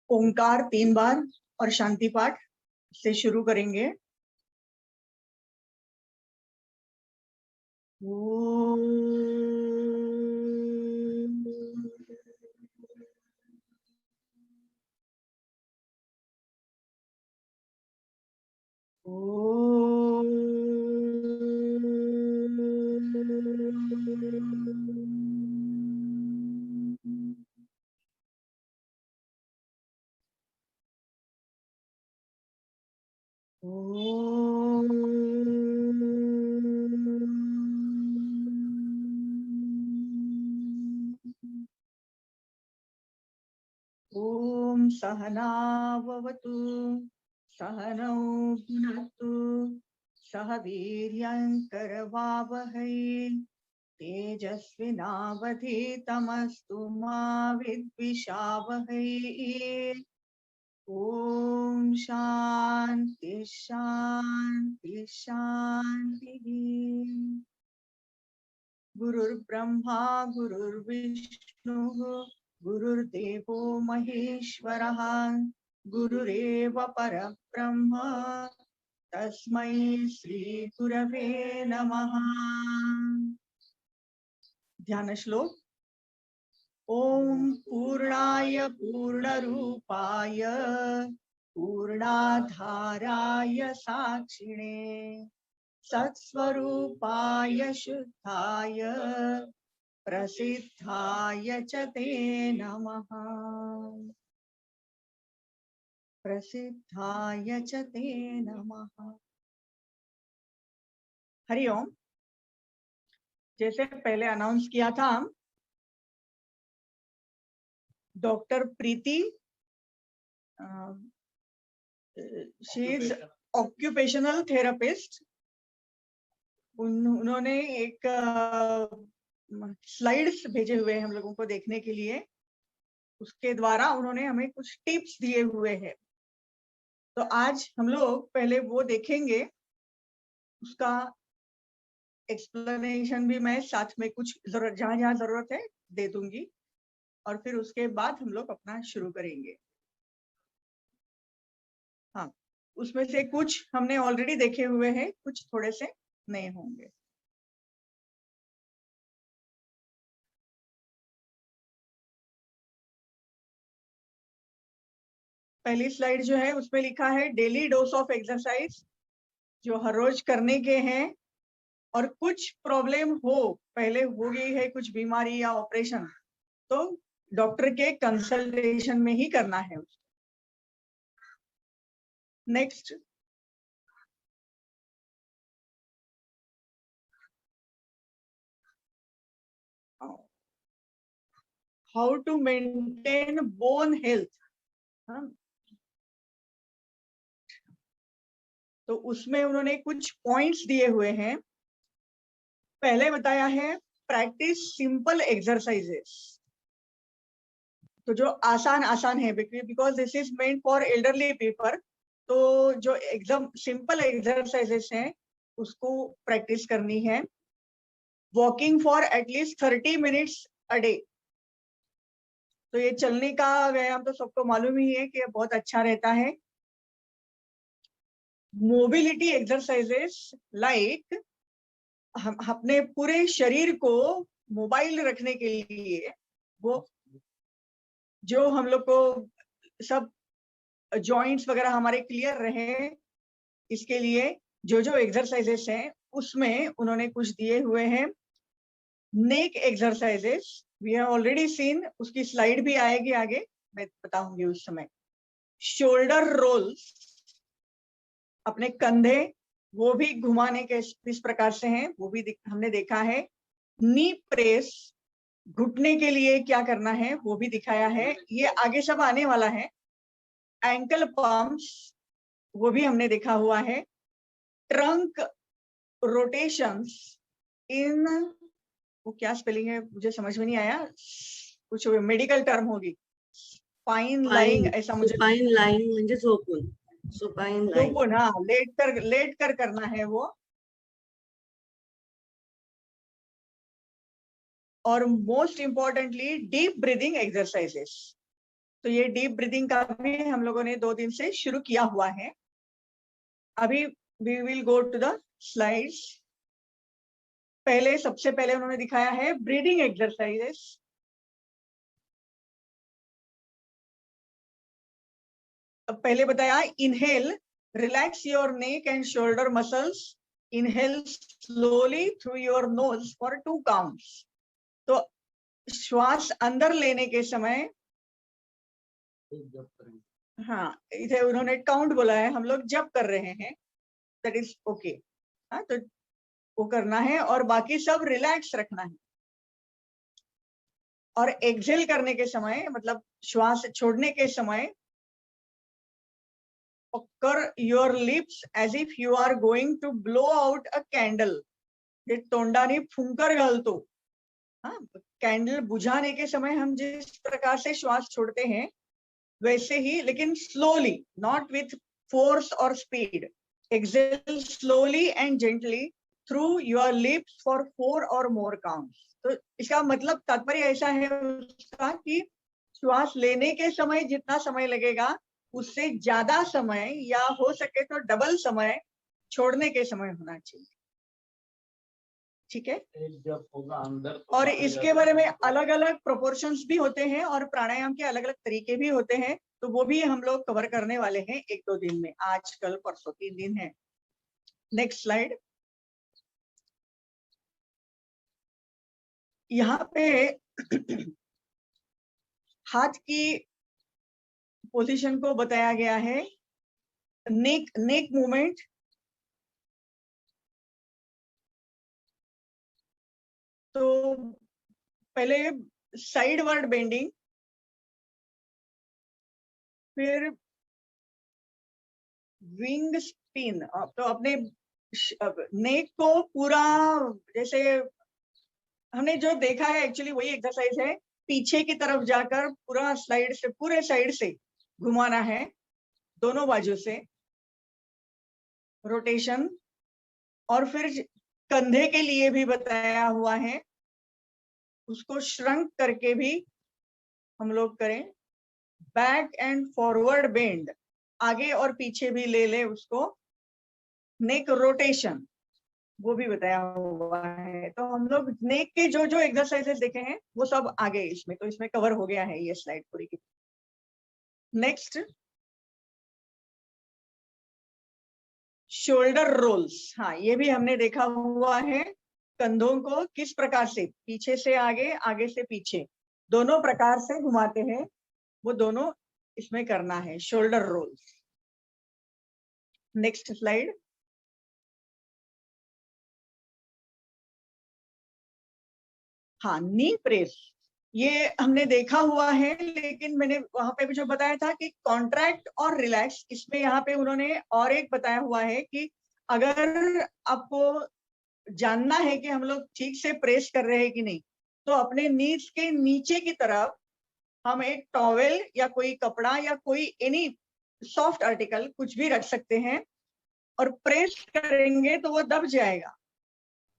ओंकार 3 बार और शांति पाठ से शुरू करेंगे। ओम सहना भवतु सहनौ भुनक्तु सह वीर्यङ्करवावहै तेजस्विनावधीतमस्तु मा विद्विषावहै। ओम शांति शांति शांति। गुरुर्ब्रह्मा गुरुर्विष्णुः गुरुर्देवो महेश्वरः गुरुरेव परब्रह्म तस्मै श्री गुरवे नमः। ध्यान श्लोक। ओम पूर्णाय पूर्णरूपाय पूर्णाधाराय साक्षिणे सत्स्वरूपाय शुद्धाय प्रसिद्धाय च ते नमः। प्रसिद्धाय च ते नमः। हरि ओम। जैसे पहले अनाउंस किया था, doctor Preeti, she is occupational therapist, उन्होंने एक स्लाइड्स भेजे हुए हैं हम लोगों को देखने के लिए। उसके द्वारा उन्होंने हमें कुछ टिप्स दिए हुए हैं, तो आज हम लोग पहले वो देखेंगे। उसका एक्सप्लेनेशन भी मैं साथ में कुछ जहां जहां जरूरत है दे दूंगी, और फिर उसके बाद हम लोग अपना शुरू करेंगे। हाँ, उसमें से कुछ हमने ऑलरेडी देखे हुए हैं, कुछ थोड़े से नए होंगे। पहली स्लाइड जो है उसमें लिखा है डेली डोज ऑफ एक्सरसाइज, जो हर रोज करने के हैं, और कुछ प्रॉब्लम हो, पहले हो गई है कुछ बीमारी या ऑपरेशन, तो डॉक्टर के कंसल्टेशन में ही करना है। Next, how to maintain bone health. तो उसमें उन्होंने कुछ पॉइंट्स दिए हुए हैं। पहले बताया है प्रैक्टिस सिंपल एक्सरसाइजेस, तो जो आसान आसान है, because this is meant for elderly people, तो जो एकदम सिंपल एक्सरसाइजेस हैं उसको प्रैक्टिस करनी है। Walking for at least 30 minutes a day, तो ये चलने का व्यायाम तो सबको मालूम ही है कि ये बहुत अच्छा रहता है। मोबिलिटी एक्सरसाइजेस लाइक हम अपने पूरे शरीर को मोबाइल रखने के लिए, वो जो हम लोग को सब जॉइंट्स वगैरह हमारे क्लियर रहे, इसके लिए जो जो एक्सरसाइजेस हैं उसमें उन्होंने कुछ दिए हुए हैं। Neck exercises we have already seen, उसकी स्लाइड भी आएगी आगे, मैं बताऊंगी उस समय। शोल्डर रोल्स, अपने कंधे वो भी घुमाने के इस प्रकार से हैं, वो भी हमने देखा है। नी प्रेस, घुटने के लिए क्या करना है वो भी दिखाया है, ये आगे सब आने वाला है। एंकल पम्प्स, वो भी हमने देखा हुआ है। ट्रंक रोटेशंस इन, वो क्या स्पेलिंग है मुझे समझ में नहीं आया, कुछ मेडिकल टर्म होगी। स्पाइन लाइंग, ऐसा मुझे, सुपाइन लाइंग म्हणजे झोपून, सुपाइन लाइंग, झोपून, हाँ, लेट कर करना है वो। और most importantly deep breathing exercises, तो ये डीप ब्रीदिंग का भी हम लोगों ने 2 दिन से शुरू किया हुआ है। अभी we will go to the slides. सबसे पहले उन्होंने दिखाया है ब्रीदिंग एक्सरसाइजेस। अब पहले बताया inhale, relax your neck and shoulder muscles, inhale slowly through your nose for 2 counts. तो श्वास अंदर लेने के समय, हाँ इधर उन्होंने काउंट बोला है, हम लोग जब कर रहे हैं दैट इज ओके। हाँ तो वो करना है और बाकी सब रिलैक्स रखना है। और एक्सेल करने के समय, मतलब श्वास छोड़ने के समय, curl your lips as if you are going to blow out a candle. ये तोंडानी फुंकर घालतो। हाँ, कैंडल बुझाने के समय हम जिस प्रकार से श्वास छोड़ते हैं वैसे ही, लेकिन स्लोली, नॉट विथ फोर्स और स्पीड। Exhale slowly and gently through your lips for 4 और मोर काउंट्स। तो इसका मतलब तात्पर्य ऐसा है उसका कि श्वास लेने के समय जितना समय लगेगा उससे ज्यादा समय, या हो सके तो डबल समय छोड़ने के समय होना चाहिए। ठीक है। जब होगा अंदर और इसके बारे में अलग अलग प्रोपोर्शंस भी होते हैं और प्राणायाम के अलग अलग तरीके भी होते हैं, तो वो भी हम लोग कवर करने वाले हैं 1-2 दिन में। आज, कल, परसों 3 दिन है। Next slide. यहाँ पे हाथ की पोजीशन को बताया गया है। नेक मूवमेंट, तो पहले साइडवर्ड बेंडिंग, फिर विंग स्पिन। तो अपने नेक को पूरा, जैसे हमने जो देखा है एक्चुअली वही एक्सरसाइज है, पीछे की तरफ जाकर पूरा स्लाइड से, पूरे साइड से घुमाना है, दोनों बाजू से रोटेशन। और फिर कंधे के लिए भी बताया हुआ है, उसको श्रंक करके भी हम लोग करें। बैक एंड फॉरवर्ड बेंड, आगे और पीछे भी ले ले उसको। नेक रोटेशन वो भी बताया हुआ है। तो हम लोग नेक के जो जो एक्सरसाइजेस देखे हैं वो सब आगे इसमें, तो इसमें कवर हो गया है ये स्लाइड पूरी की। Next, shoulder rolls. हाँ, ये भी हमने देखा हुआ है। कंधों को किस प्रकार से पीछे से आगे, आगे से पीछे, दोनों प्रकार से घुमाते हैं, वो दोनों इसमें करना है, शोल्डर रोल्स। Next slide. हाँ, नी प्रेस, ये हमने देखा हुआ है, लेकिन मैंने वहां पे भी जो बताया था कि कॉन्ट्रैक्ट और रिलैक्स, इसमें यहाँ पे उन्होंने और एक बताया हुआ है कि अगर आपको जानना है कि हम लोग ठीक से प्रेस कर रहे हैं कि नहीं, तो अपने नीज के नीचे की तरफ हम एक टॉवेल या कोई कपड़ा या कोई एनी सॉफ्ट आर्टिकल कुछ भी रख सकते हैं और प्रेस करेंगे तो वो दब जाएगा,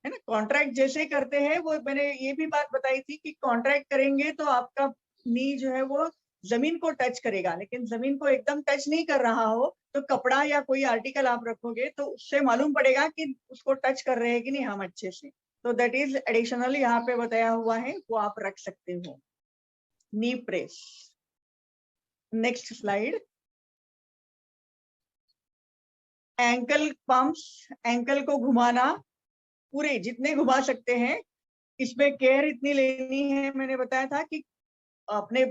है ना। कॉन्ट्रैक्ट जैसे करते हैं, वो मैंने ये भी बात बताई थी कि कॉन्ट्रैक्ट करेंगे तो आपका नी जो है वो जमीन को टच करेगा, लेकिन जमीन को एकदम टच नहीं कर रहा हो तो कपड़ा या कोई आर्टिकल आप रखोगे तो उससे मालूम पड़ेगा कि उसको टच कर रहे हैं कि नहीं हम अच्छे से। तो दैट इज एडिशनल यहाँ पे बताया हुआ है, वो आप रख सकते हो। Knee press. Next slide. Ankle pumps, ankle को घुमाना, पूरे जितने घुमा सकते हैं। इसमें केयर इतनी लेनी है, मैंने बताया था कि अपने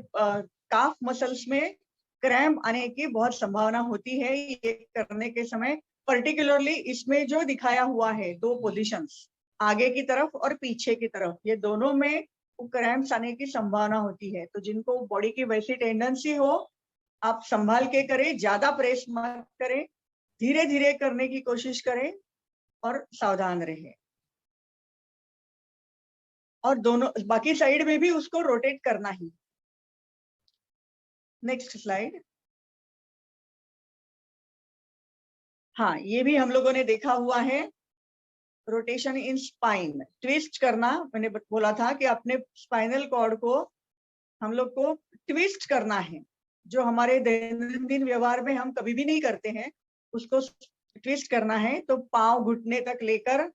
काफ मसल्स में क्रैम्प आने की बहुत संभावना होती है ये करने के समय। पर्टिकुलरली इसमें जो दिखाया हुआ है 2 पोजीशंस, आगे की तरफ और पीछे की तरफ, ये दोनों में क्रैम्प्स आने की संभावना होती है। तो जिनको बॉडी की वैसी टेंडेंसी हो, आप संभाल के करें, ज्यादा प्रेस मत करें, धीरे धीरे करने की कोशिश करें और सावधान रहें। और दोनों बाकी साइड में भी उसको रोटेट करना ही। Next slide. हाँ, ये भी हम लोगों ने देखा हुआ है। रोटेशन इन स्पाइन, ट्विस्ट करना, मैंने बोला था कि अपने स्पाइनल कॉर्ड को हम लोग को ट्विस्ट करना है। जो हमारे दैनंदिन व्यवहार में हम कभी भी नहीं करते हैं, उसको ट्विस्ट करना है। तो पांव घुटने तक लेकर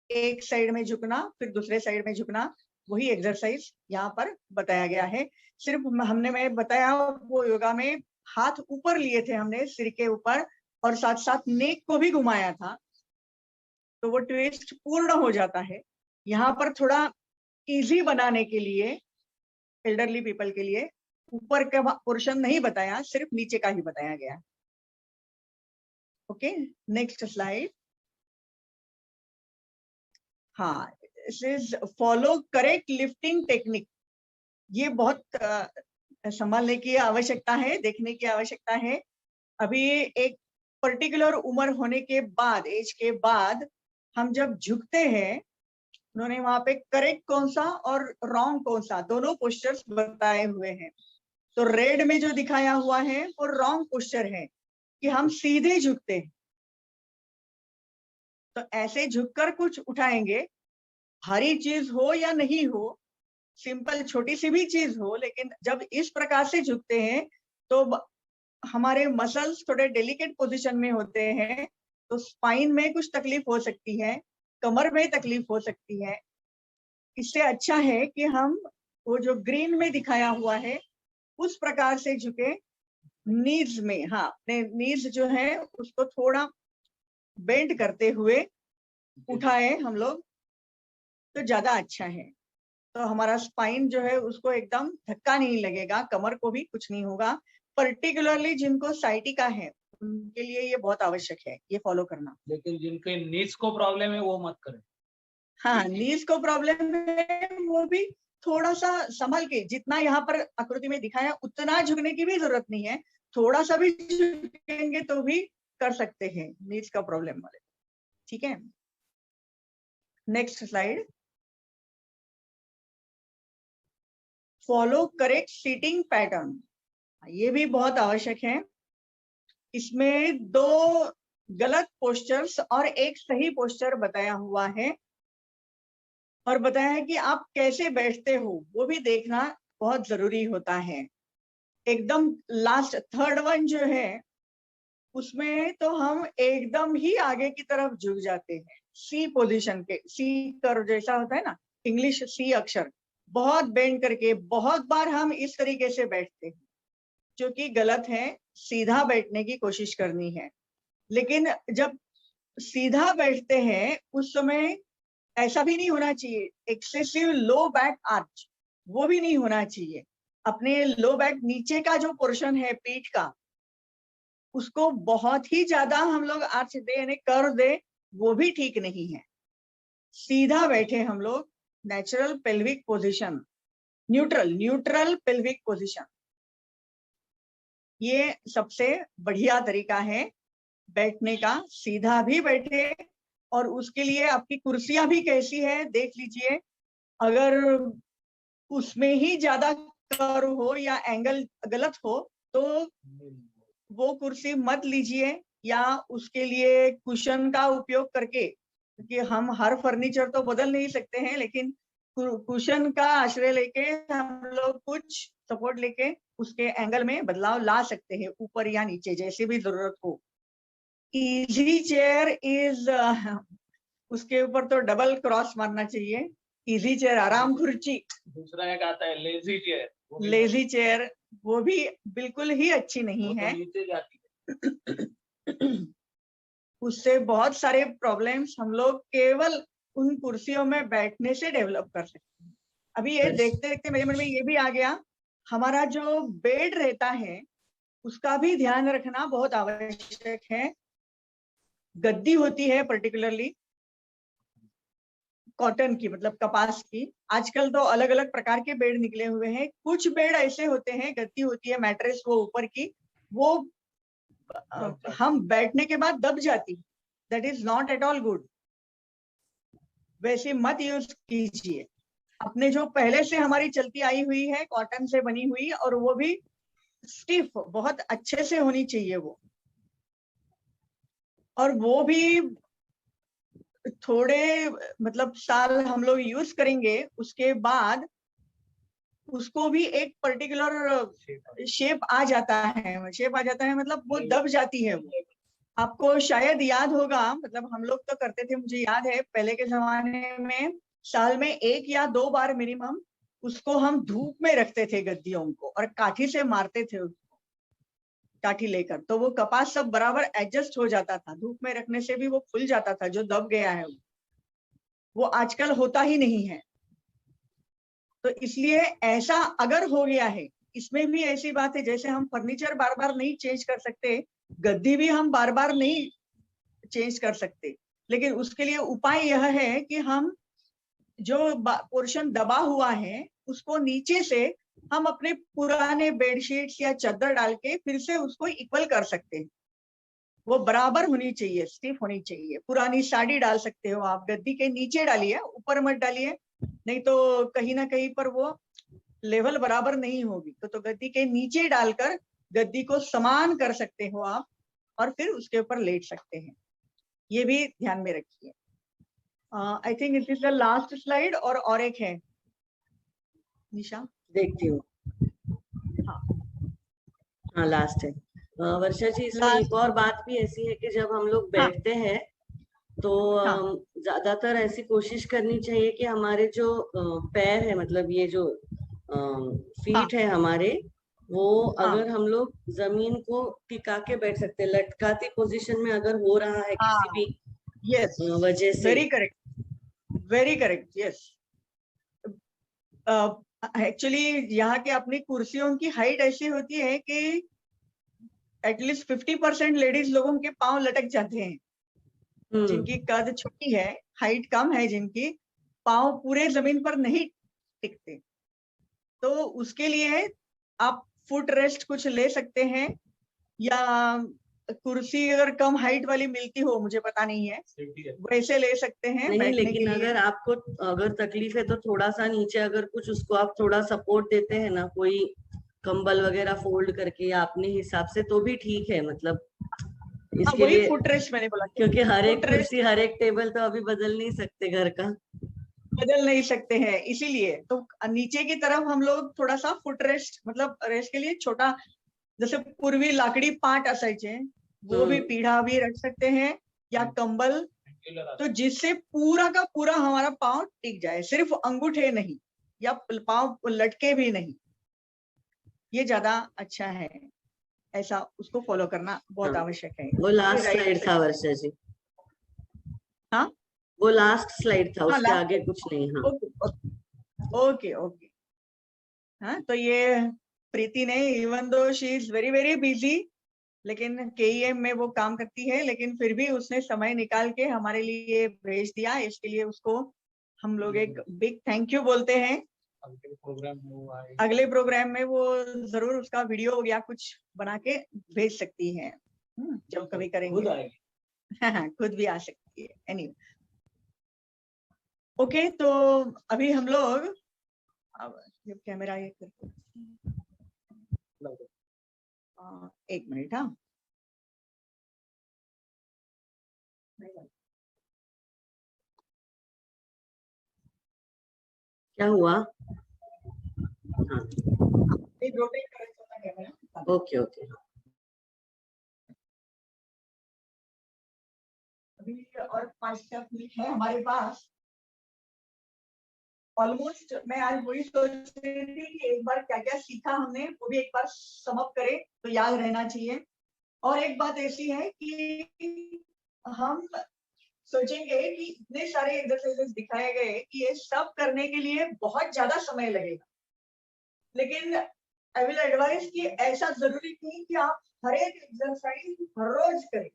एक साइड में झुकना, फिर दूसरे साइड में झुकना, वही एक्सरसाइज यहाँ पर बताया गया है। सिर्फ मैं बताया वो योगा में हाथ ऊपर लिए थे हमने सिर के ऊपर, और साथ साथ नेक को भी घुमाया था, तो वो ट्विस्ट पूर्ण हो जाता है। यहाँ पर थोड़ा इजी बनाने के लिए एल्डरली पीपल के लिए ऊपर का पोर्शन नहीं बताया, सिर्फ नीचे का ही बताया गया। Okay, next slide. हाँ, फॉलो करेक्ट लिफ्टिंग टेक्निक। ये बहुत संभालने की आवश्यकता है, देखने की आवश्यकता है। अभी एक पर्टिकुलर उम्र होने के बाद, एज के बाद हम जब झुकते हैं, उन्होंने वहां पे करेक्ट कौन सा और रॉन्ग कौन सा दोनों पोस्चर्स बताए हुए हैं। तो रेड में जो दिखाया हुआ है वो रॉन्ग पोस्चर है कि हम सीधे झुकते हैं। तो ऐसे झुककर कुछ उठाएंगे, भारी चीज हो या नहीं हो, सिंपल छोटी सी भी चीज हो, लेकिन जब इस प्रकार से झुकते हैं तो हमारे मसल्स थोड़े डेलिकेट पोजीशन में होते हैं, तो स्पाइन में कुछ तकलीफ हो सकती है, कमर में तकलीफ हो सकती है। इससे अच्छा है कि हम वो जो ग्रीन में दिखाया हुआ है उस प्रकार से झुके, नीज में, हाँ, अपने नीज जो है उसको थोड़ा बेंड करते हुए उठाए हम लोग, तो ज्यादा अच्छा है। तो हमारा स्पाइन जो है उसको एकदम धक्का नहीं लगेगा, कमर को भी कुछ नहीं होगा। पर्टिकुलरली जिनको साइटिका है उनके लिए ये बहुत आवश्यक है, ये फॉलो करना। लेकिन जिनके नीज को प्रॉब्लम है वो मत करें। हाँ, नीज को प्रॉब्लम है वो भी थोड़ा सा संभल के, जितना यहाँ पर आकृति में दिखाया उतना झुकने की भी जरूरत नहीं है, थोड़ा सा भी झुकेंगे तो भी कर सकते हैं नीज का प्रॉब्लम वाले। ठीक है, next slide. Follow correct sitting pattern, ये भी बहुत आवश्यक है। इसमें 2 गलत पोस्चर्स और एक सही पोस्चर बताया हुआ है, और बताया है कि आप कैसे बैठते हो वो भी देखना बहुत जरूरी होता है। एकदम लास्ट थर्ड वन जो है उसमें तो हम एकदम ही आगे की तरफ झुक जाते हैं, सी पोजीशन के, सी कर्व जैसा होता है ना, इंग्लिश सी अक्षर, बहुत बेंड करके बहुत बार हम इस तरीके से बैठते हैं, जो कि गलत है। सीधा बैठने की कोशिश करनी है। लेकिन जब सीधा बैठते हैं उस समय ऐसा भी नहीं होना चाहिए, एक्सेसिव लो बैक आर्च वो भी नहीं होना चाहिए। अपने लो बैक नीचे का जो पोर्शन है पीठ का, उसको बहुत ही ज्यादा हम लोग आर्च दे यानी कर दे, वो भी ठीक नहीं है। सीधा बैठे हम लोग, natural pelvic position, neutral pelvic position, ये सबसे बढ़िया तरीका है बैठने का। सीधा भी बैठे, और उसके लिए आपकी कुर्सियां भी कैसी है देख लीजिए। अगर उसमें ही ज्यादा कर्व हो या एंगल गलत हो तो वो कुर्सी मत लीजिए, या उसके लिए कुशन का उपयोग करके, क्योंकि हम हर फर्नीचर तो बदल नहीं सकते हैं, लेकिन कुशन का आश्रय लेके हम लोग कुछ सपोर्ट लेके उसके एंगल में बदलाव ला सकते हैं, ऊपर या नीचे जैसे भी जरूरत हो। इजी चेयर इज, उसके ऊपर तो डबल क्रॉस मारना चाहिए। इजी चेयर, आराम खुर्ची। दूसरा एक आता है लेजी चेयर, लेजी चेयर वो भी बिल्कुल ही अच्छी नहीं है, नीचे जाती है। उससे बहुत सारे प्रॉब्लम्स हम लोग केवल उन कुर्सियों में बैठने से डेवलप कर सकते हैं। अभी ये देखते देखते मेरे मन में ये भी आ गया, हमारा जो बेड रहता है उसका भी ध्यान रखना बहुत आवश्यक है। गद्दी होती है पर्टिकुलरली कॉटन की, मतलब कपास की। आजकल तो अलग अलग प्रकार के बेड निकले हुए हैं। कुछ बेड ऐसे होते हैं, गद्दी होती है, मैट्रेस वो ऊपर की, वो हम बैठने के बाद दब जाती, that is not at all good. वैसे मत यूज कीजिए। अपने जो पहले से हमारी चलती आई हुई है कॉटन से बनी हुई, और वो भी स्टिफ बहुत अच्छे से होनी चाहिए वो, और वो भी थोड़े मतलब साल हम लोग यूज करेंगे, उसके बाद उसको भी एक पर्टिकुलर शेप आ जाता है। शेप आ जाता है मतलब वो दब जाती है। वो आपको शायद याद होगा, मतलब हम लोग तो करते थे, मुझे याद है पहले के जमाने में साल में 1 या 2 बार मिनिमम उसको हम धूप में रखते थे गद्दियों को, और काठी से मारते थे उसको, काठी लेकर, तो वो कपास सब बराबर एडजस्ट हो जाता था। धूप में रखने से भी वो खुल जाता था, जो दब गया है वो आजकल होता ही नहीं है। तो इसलिए ऐसा अगर हो गया है, इसमें भी ऐसी बात है जैसे हम फर्नीचर बार बार नहीं चेंज कर सकते, गद्दी भी हम बार बार नहीं चेंज कर सकते, लेकिन उसके लिए उपाय यह है कि हम जो पोर्शन दबा हुआ है उसको नीचे से हम अपने पुराने बेडशीट्स या चादर डाल के फिर से उसको इक्वल कर सकते हैं। वो बराबर होनी चाहिए, स्टिफ होनी चाहिए। पुरानी साड़ी डाल सकते हो आप, गद्दी के नीचे डालिए, ऊपर मत डालिए, नहीं तो कहीं ना कहीं पर वो लेवल बराबर नहीं होगी। तो गद्दी के नीचे डालकर गद्दी को समान कर सकते हो आप, और फिर उसके ऊपर लेट सकते हैं। ये भी ध्यान में रखिए। I think it is the last slide, और एक है निशा। देखती हूँ। हाँ लास्ट है। वर्षा जी, इसमें एक और बात भी ऐसी है कि जब हम लोग बैठते हैं तो ज्यादातर ऐसी कोशिश करनी चाहिए कि हमारे जो पैर है, मतलब ये जो फीट है हमारे, वो अगर हम लोग जमीन को टिका के बैठ सकते हैं, लटकाती पोजीशन में अगर हो रहा है किसी भी यस, वजह से। Very correct, very correct, yes. Actually यहाँ के अपनी कुर्सियों की हाइट ऐसी होती है कि एटलीस्ट 50% लेडीज लोगों के पांव लटक जाते हैं। जिनकी कद छोटी है, हाइट कम है, जिनकी पांव पूरे जमीन पर नहीं टिकते, तो उसके लिए आप फुट रेस्ट कुछ ले सकते हैं, या कुर्सी अगर कम हाइट वाली मिलती हो, मुझे पता नहीं है, वैसे ले सकते हैं नहीं, बैठने लेकिन के लिए। अगर आपको अगर तकलीफ है तो थोड़ा सा नीचे अगर कुछ उसको आप थोड़ा सपोर्ट देते हैं ना, कोई कंबल वगैरह फोल्ड करके या अपने हिसाब से, तो भी ठीक है। मतलब इसके वही लिए, फुट रेस्ट मैंने बोला, क्योंकि हर एक फुट रेस्ट कुर्सी हर एक टेबल तो अभी बदल नहीं सकते घर का। बदल नहीं सकते हैं, इसीलिए तो नीचे की तरफ हम लोग थोड़ा सा फुट रेस्ट, मतलब रेस्ट के लिए छोटा, जैसे पूर्वी लाकड़ी पाट असायचे, वो भी पीढ़ा भी रख सकते हैं, या कंबल, तो जिससे पूरा का पूरा हमारा पाँव टिक जाए, सिर्फ अंगूठे नहीं, या पाँव लटके भी नहीं, ये ज्यादा अच्छा है। ऐसा उसको फॉलो करना बहुत आवश्यक है। वो लास्ट स्लाइड था वर्षा जी। हाँ, वो लास्ट स्लाइड था, उसके लास्ट, आगे कुछ नहीं। हाँ, ओके ओके। हाँ, तो ये प्रीति ने, even though she is very very busy, लेकिन केईएम में वो काम करती है, लेकिन फिर भी उसने समय निकाल के हमारे लिए भेज दिया। इसके लिए उसको हम लोग एक बिग थैंक यू बोलते हैं। अगले प्रोग्राम में वो जरूर उसका वीडियो या कुछ बना के भेज सकती है, जब कभी करेंगे। खुद भी आ सकती है। एनीवे, ओके, तो अभी हम लोग, अब कैमरा ये करते, एक मिनट। हाँ, क्या हुआ? हाँ, ओके ओके। अभी और 5 मिनट है हमारे पास ऑलमोस्ट। मैं आज वही सोच रही थी कि एक बार क्या क्या सीखा हमने, वो भी एक बार समअप करें तो याद रहना चाहिए। और एक बात ऐसी है कि हम सोचेंगे कि इतने सारे एक्सरसाइजेस दिखाए गए कि ये सब करने के लिए बहुत ज्यादा समय लगेगा, लेकिन आई विल एडवाइस कि ऐसा जरूरी नहीं कि आप हर एक एक्सरसाइज हर रोज करें,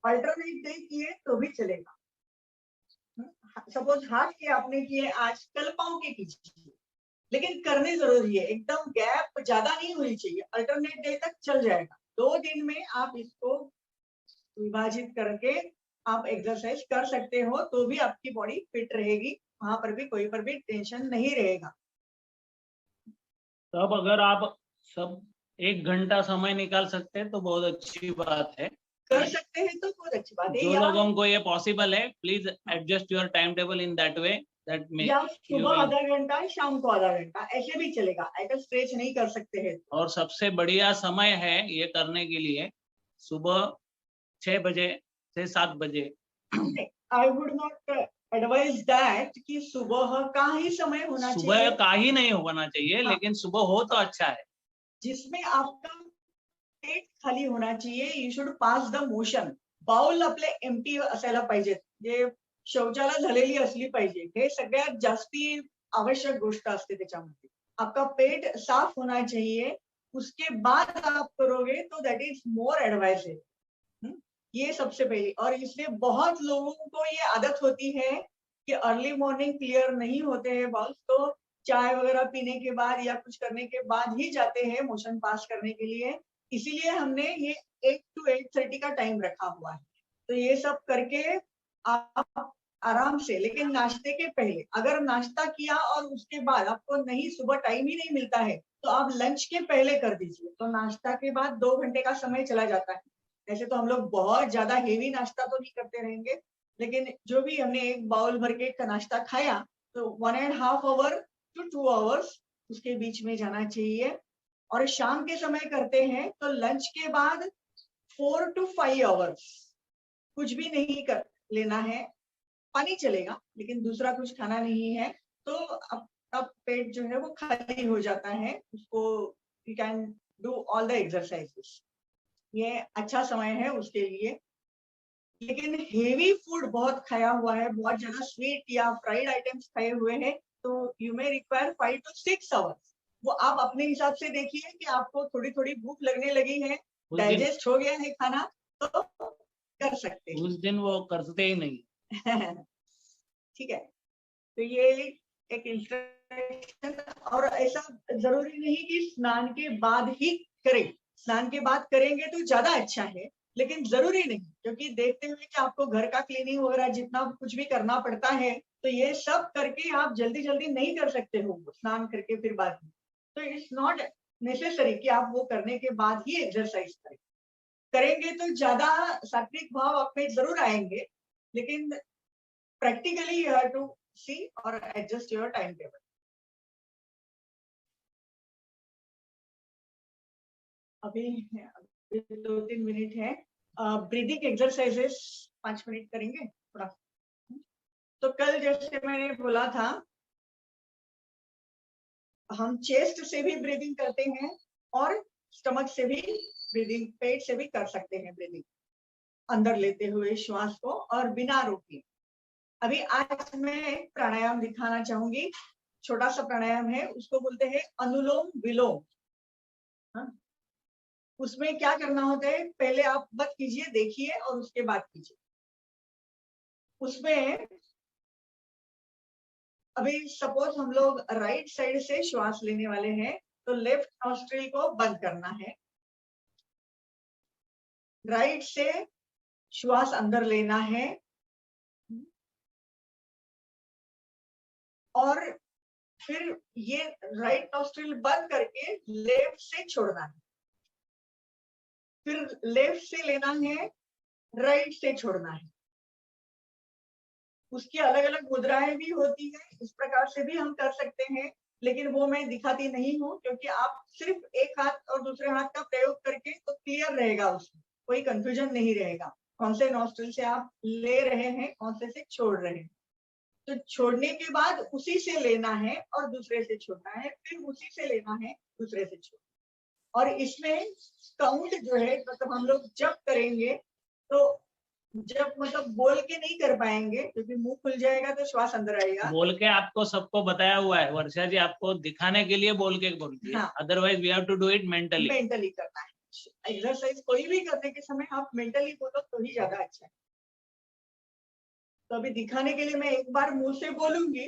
अल्टरनेट डे किए तो भी चलेगा। सपोज हाथ के आपने किए आज, कल पाँव के कीजिए, लेकिन करने जरूरी है। एकदम गैप ज्यादा नहीं होनी चाहिए, अल्टरनेट डे तक चल जाएगा। 2 दिन में आप इसको विभाजित करके आप एक्सरसाइज कर सकते हो, तो भी आपकी बॉडी फिट रहेगी, वहां पर भी कोई पर भी टेंशन नहीं रहेगा। तब अगर आप सब 1 घंटा समय निकाल सकते हैं तो बहुत अच्छी बात है। कर सकते हैं तो बहुत अच्छी बात है। जो या लोगों को ये पॉसिबल है, please adjust your time table in that way that may या सुबह आधा घंटा, शाम को आधा घंटा, ऐसे भी चलेगा। अगर स्ट्रेच नहीं कर सकते हैं और सबसे बढ़िया समय है ये करने के लिए सुबह 6 बजे से 7 बजे। I would not advise that कि सुबह का ही समय होना सुबह चाहिए। का ही नहीं होना चाहिए, हाँ। लेकिन सुबह हो तो अच्छा है। जिसमें आपका पेट खाली होना चाहिए. You should pass the motion. Bowel आपले एम्प्टी असायला पाहिजेत. जे शौचाला झालेली असली पाहिजे. हे सगळ्यात जास्ती आवश्यक गोष्ट असते त्याच्यामध्ये. आपका पेट साफ होना चाहिए. उसके बाद आप करोगे तो दैट इज मोर एडवाइजेबल. ये सबसे पहले. और इसलिए बहुत लोगों को ये आदत होती है कि अर्ली मॉर्निंग क्लियर नहीं होते हैं बाउल्स, तो चाय वगैरह पीने के बाद या कुछ करने के बाद ही जाते हैं मोशन पास करने के लिए. इसीलिए हमने ये 8 to 8:30 का टाइम रखा हुआ है. तो ये सब करके आप आराम से, लेकिन नाश्ते के पहले. अगर नाश्ता किया और उसके बाद आपको नहीं, सुबह टाइम ही नहीं मिलता है, तो आप लंच के पहले कर दीजिए. तो नाश्ता के बाद 2 घंटे का समय चला जाता है. ऐसे तो हम लोग बहुत ज्यादा हेवी नाश्ता तो नहीं करते रहेंगे, लेकिन जो भी हमने एक बाउल भर के का नाश्ता खाया, तो 1.5 hour to 2 hours उसके बीच में जाना चाहिए. और शाम के समय करते हैं तो लंच के बाद 4 to 5 hours कुछ भी नहीं कर लेना है. पानी चलेगा, लेकिन दूसरा कुछ खाना नहीं है. तो आपका पेट जो है वो खाली हो जाता है. उसको you can do all the exercises. ये अच्छा समय है उसके लिए. लेकिन हेवी फूड बहुत खाया हुआ है, बहुत ज्यादा स्वीट या फ्राइड आइटम्स खाए हुए हैं, तो you may require 5 to 6 hours. वो आप अपने हिसाब से देखिए कि आपको थोड़ी थोड़ी भूख लगने लगी है, डाइजेस्ट हो गया है खाना, तो कर सकते हैं. उस दिन वो करते ही नहीं. ठीक है. तो ये एक इंस्ट्रक्शन. और ऐसा जरूरी नहीं कि स्नान के बाद ही करें. स्नान के बाद करेंगे तो ज्यादा अच्छा है, लेकिन जरूरी नहीं, क्योंकि देखते हुए कि आपको घर का क्लीनिंग वगैरह जितना कुछ भी करना पड़ता है, तो ये सब करके आप जल्दी जल्दी नहीं कर सकते हो स्नान करके फिर बाद में. तो इट्स नॉट नेसेसरी कि आप वो करने के बाद ही एक्सरसाइज करें. करेंगे तो ज्यादा सात्विक भाव आप में जरूर आएंगे, लेकिन practically you have to see or adjust your timetable. अभी 2-3 मिनट है. ब्रीदिंग एक्सरसाइजेस 5 मिनट करेंगे थोड़ा. तो कल जैसे मैंने बोला था, हम चेस्ट से भी ब्रीदिंग करते हैं और स्टमक से भी ब्रीदिंग, पेट से भी कर सकते हैं ब्रीदिंग, अंदर लेते हुए श्वास को और बिना रोके. अभी आज मैं एक प्राणायाम दिखाना चाहूंगी. छोटा सा प्राणायाम है, उसको बोलते हैं अनुलोम विलोम. हाँ? उसमें क्या करना होता है, पहले आप मत कीजिए, देखिए और उसके बाद कीजिए. उसमें अभी सपोज हम लोग राइट साइड से श्वास लेने वाले हैं, तो लेफ्ट नॉस्ट्रिल को बंद करना है. राइट से श्वास अंदर लेना है और फिर ये राइट नॉस्ट्रिल बंद करके लेफ्ट से छोड़ना है. फिर लेफ्ट से लेना है, राइट से छोड़ना है. उसकी अलग अलग मुद्राएं भी होती है, इस प्रकार से भी हम कर सकते हैं, लेकिन वो मैं दिखाती नहीं हूँ, क्योंकि आप सिर्फ एक हाथ और दूसरे हाथ का प्रयोग करके तो क्लियर रहेगा, उसमें कोई कंफ्यूजन नहीं रहेगा कौन से नॉस्ट्रिल से आप ले रहे हैं, कौन से छोड़ रहे हैं. तो छोड़ने के बाद उसी से लेना है और दूसरे से छोड़ना है, फिर उसी से लेना है, दूसरे से छोड़ना. और इसमें काउंट जो है, मतलब हम लोग जब करेंगे तो जब मतलब बोल के नहीं कर पाएंगे, क्योंकि मुंह खुल जाएगा तो श्वास अंदर आएगा. बोल के आपको सबको बताया हुआ है, वर्षा जी आपको दिखाने के लिए बोल के बोलती है. Otherwise we have to do it mentally. Mentally करना है. एक्सरसाइज कोई भी करने के समय आप मेंटली बोलो तो ही ज्यादा अच्छा है. तो अभी दिखाने के लिए मैं एक बार मुंह से बोलूंगी,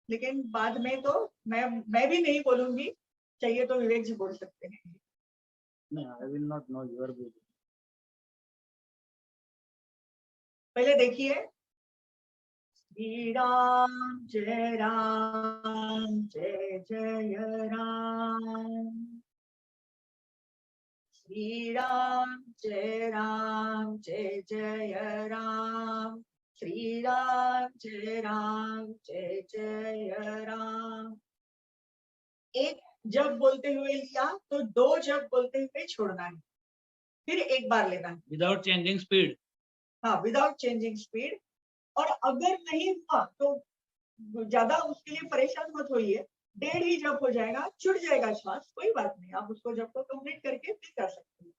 लेकिन बाद में तो मैं भी नहीं बोलूंगी. चाहिए तो विवेक जी बोल सकते हैं. I will not know your बोल. पहले देखिए, श्री राम जय जय राम, श्री राम जय जय राम, श्री राम जय जय राम। एक जब बोलते हुए लिया तो 2 जब बोलते हुए छोड़ना है, फिर एक बार लेना है विदाउट चेंजिंग स्पीड। हाँ, विदाउट चेंजिंग स्पीड। और अगर नहीं हुआ तो ज्यादा उसके लिए परेशान मत होइए, 1.5 ही जब हो जाएगा, छूट जाएगा श्वास, कोई बात नहीं, आप उसको जब को कंप्लीट करके फिर कर सकते हैं।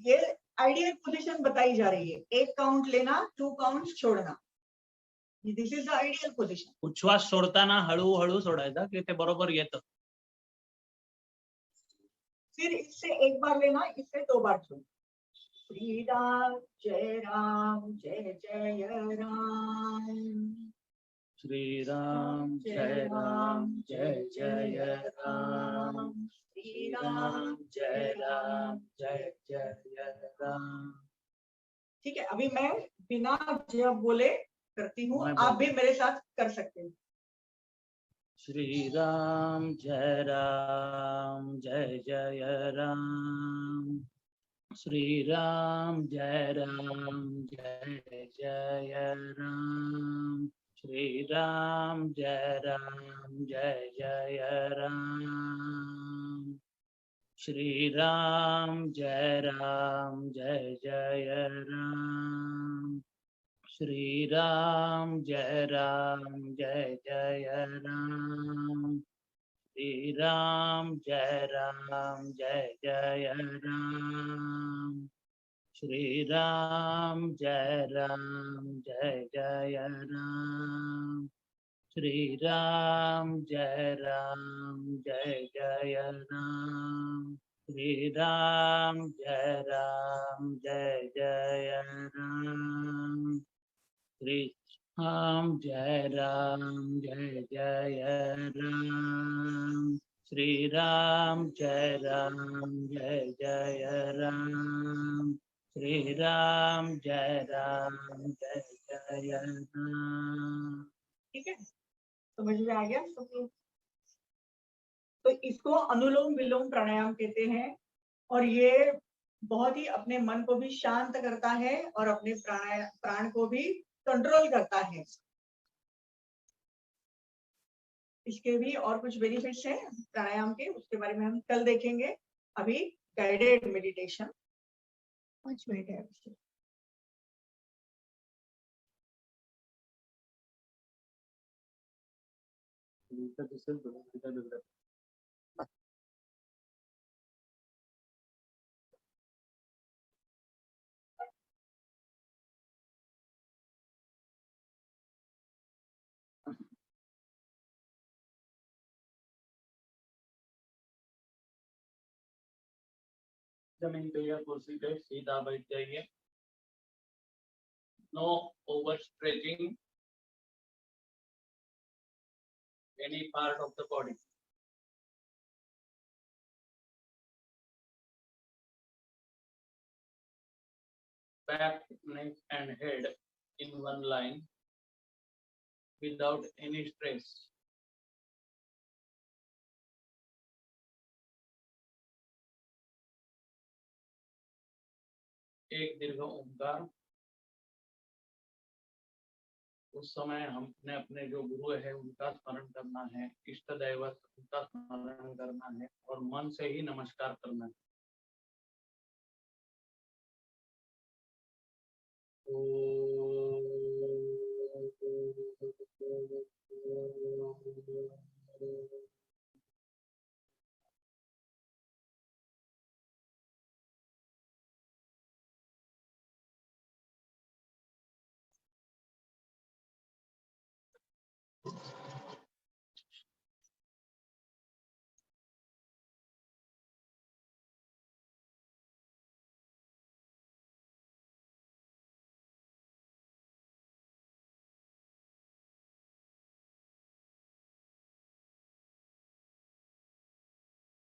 ये आइडियल पोजीशन बताई जा रही है, 1 काउंट लेना, 2 काउंट छोड़ना, this is the ideal position. उच्छ्वास सोडताना हळूहळू सोडायचा की ते बरोबर येतं। फिर इससे 1 बार लेना, इससे 2 बार छोड़ना। श्री राम जय जय राम, श्री राम जय जय राम, श्री राम जय जय राम। ठीक है, अभी मैं बिना जब बोले करती हूँ, आप भी मेरे साथ कर सकते हैं। श्री राम जय जय राम, श्री राम जय जय राम, श्री राम जय जय राम, श्री राम जय जय राम, श्री राम जय जय राम, श्री राम जय जय राम, श्री राम जय जय राम, श्री राम जय जय राम, श्री राम जय जय राम, श्री राम जय जय राम, श्री राम जय जय राम, श्री राम जय जय राम। ठीक है, समझ में आ गया सब लोग? तो इसको अनुलोम विलोम प्राणायाम कहते हैं, और ये बहुत ही अपने मन को भी शांत करता है और अपने प्राण को भी कंट्रोल करता है। इसके भी और कुछ बेनिफिट्स हैं प्राणायाम के, उसके बारे में हम कल देखेंगे। अभी गाइडेड मेडिटेशन 5 मिनट है। जमीन पे या कुर्सी पे सीधा बैठ जाइए। No over stretching any part of the body. Back, neck and head in one line without any stress. एक दीर्घ ओंकार। उस समय हमने अपने जो गुरु है उनका स्मरण करना है, इष्ट दैवत उनका स्मरण करना है और मन से ही नमस्कार करना है।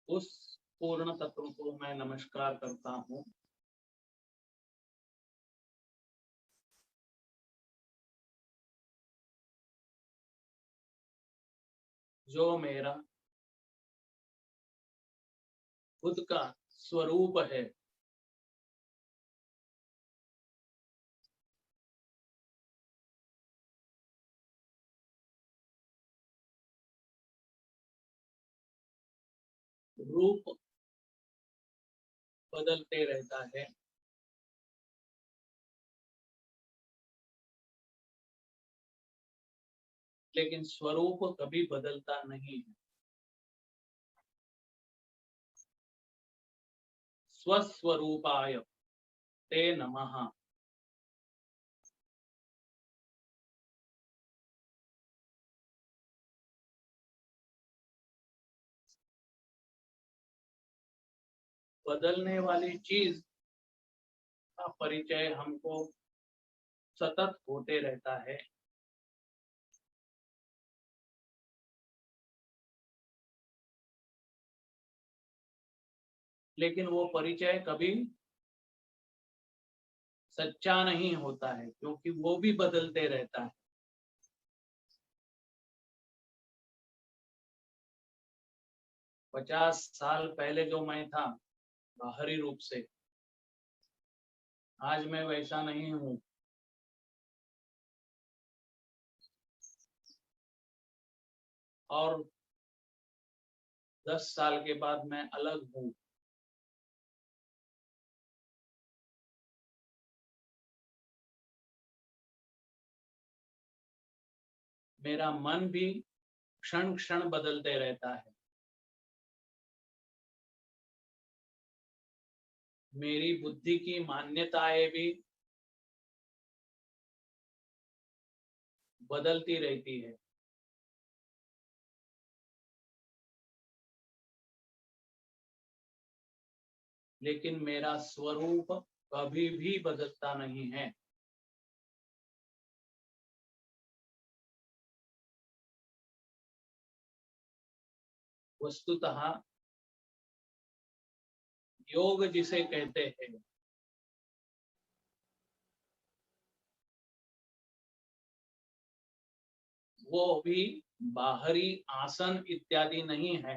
उस पूर्ण तत्व को मैं नमस्कार करता हूँ जो मेरा खुद का स्वरूप है। रूप बदलते रहता है, लेकिन स्वरूप कभी बदलता नहीं है। स्वस्वरूपाय ते नमः। बदलने वाली चीज का परिचय हमको सतत होते रहता है, लेकिन वो परिचय कभी सच्चा नहीं होता है, क्योंकि वो भी बदलते रहता है। 50 साल पहले जो मैं था बाहरी रूप से, आज मैं वैसा नहीं हूँ। और 10 साल के बाद मैं अलग हूँ। मेरा मन भी क्षण क्षण बदलते रहता है। मेरी बुद्धि की मान्यताएं भी बदलती रहती है, लेकिन मेरा स्वरूप कभी भी बदलता नहीं है। वस्तुतः योग जिसे कहते हैं, वो भी बाहरी आसन इत्यादि नहीं है।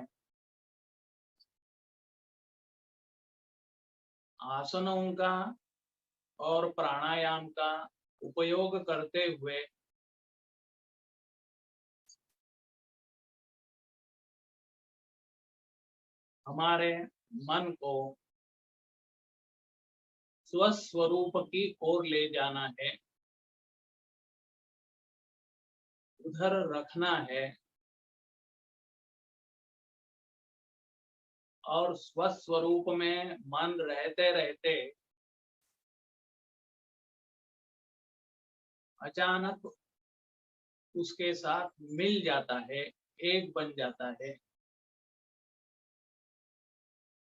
आसनों का और प्राणायाम का उपयोग करते हुए हमारे मन को स्वस्वरूप की ओर ले जाना है, उधर रखना है, और स्वस्वरूप में मन रहते रहते अचानक उसके साथ मिल जाता है, एक बन जाता है।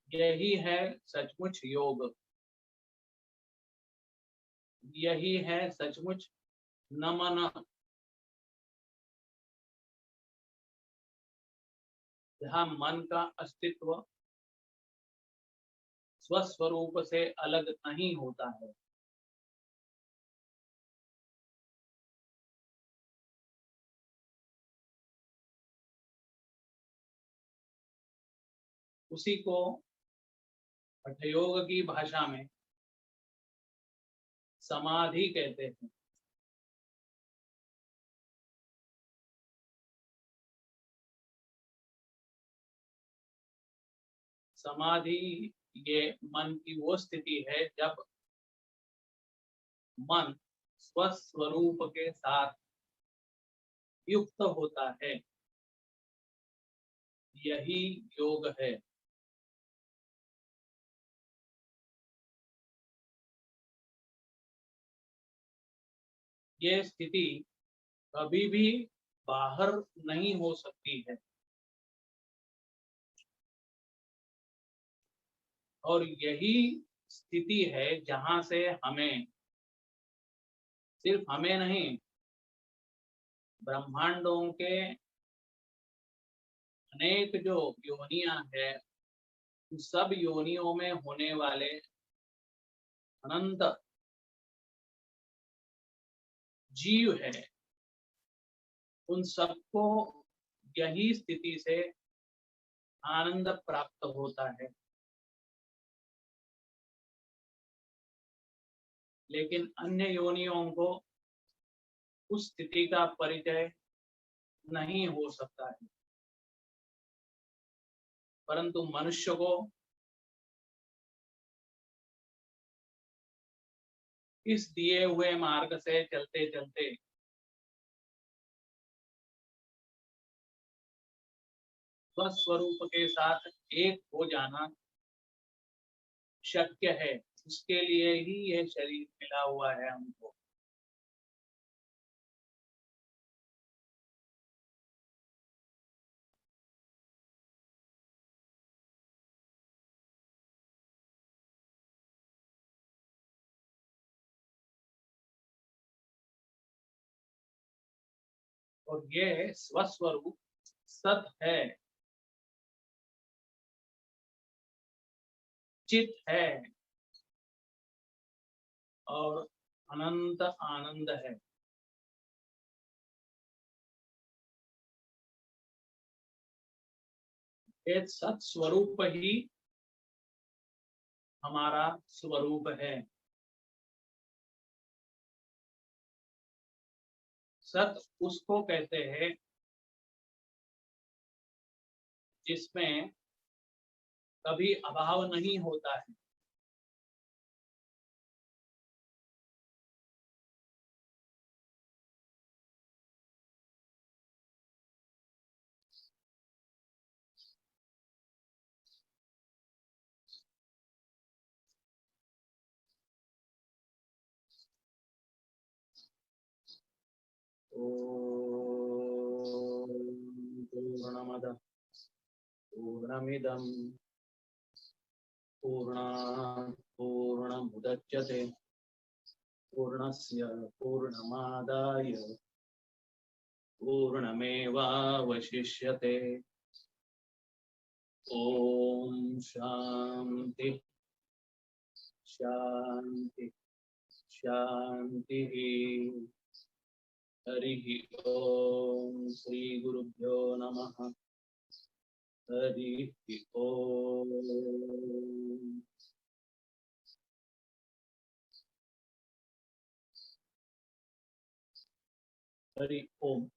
यही है सचमुच योग, यही है सचमुच नमन, जहाँ मन का अस्तित्व स्वस्वरूप से अलग नहीं होता है। उसी को हठयोग की भाषा में समाधि कहते हैं। समाधि ये मन की वो स्थिति है जब मन स्वस्वरूप के साथ युक्त होता है। यही योग है। ये स्थिति कभी भी बाहर नहीं हो सकती है, और यही स्थिति है जहां से हमें, सिर्फ हमें नहीं, ब्रह्मांडों के अनेक जो योनियां है, उन सब योनियों में होने वाले अनंत जीव है, उन सबको यही स्थिति से आनंद प्राप्त होता है। लेकिन अन्य योनियों को उस स्थिति का परिचय नहीं हो सकता है, परंतु मनुष्य को इस दिए हुए मार्ग से चलते चलते स्वस्वरूप के साथ एक हो जाना शक्य है। उसके लिए ही यह शरीर मिला हुआ है हमको। और ये स्वस्वरूप सत है, चित है और अनंत आनंद है। ये सत स्वरूप ही हमारा स्वरूप है। सत उसको कहते हैं जिसमें कभी अभाव नहीं होता है। पूर्णमद पूर्णमिदं पूर्णात् पूर्णमुदच्यते पूर्णस्य पूर्णमादाय पूर्णमेवावशिष्यते। ओम शांति शांति शांति। हरि ओम। श्री गुरुभ्यो नमः। हरि ओम। हरि ओम।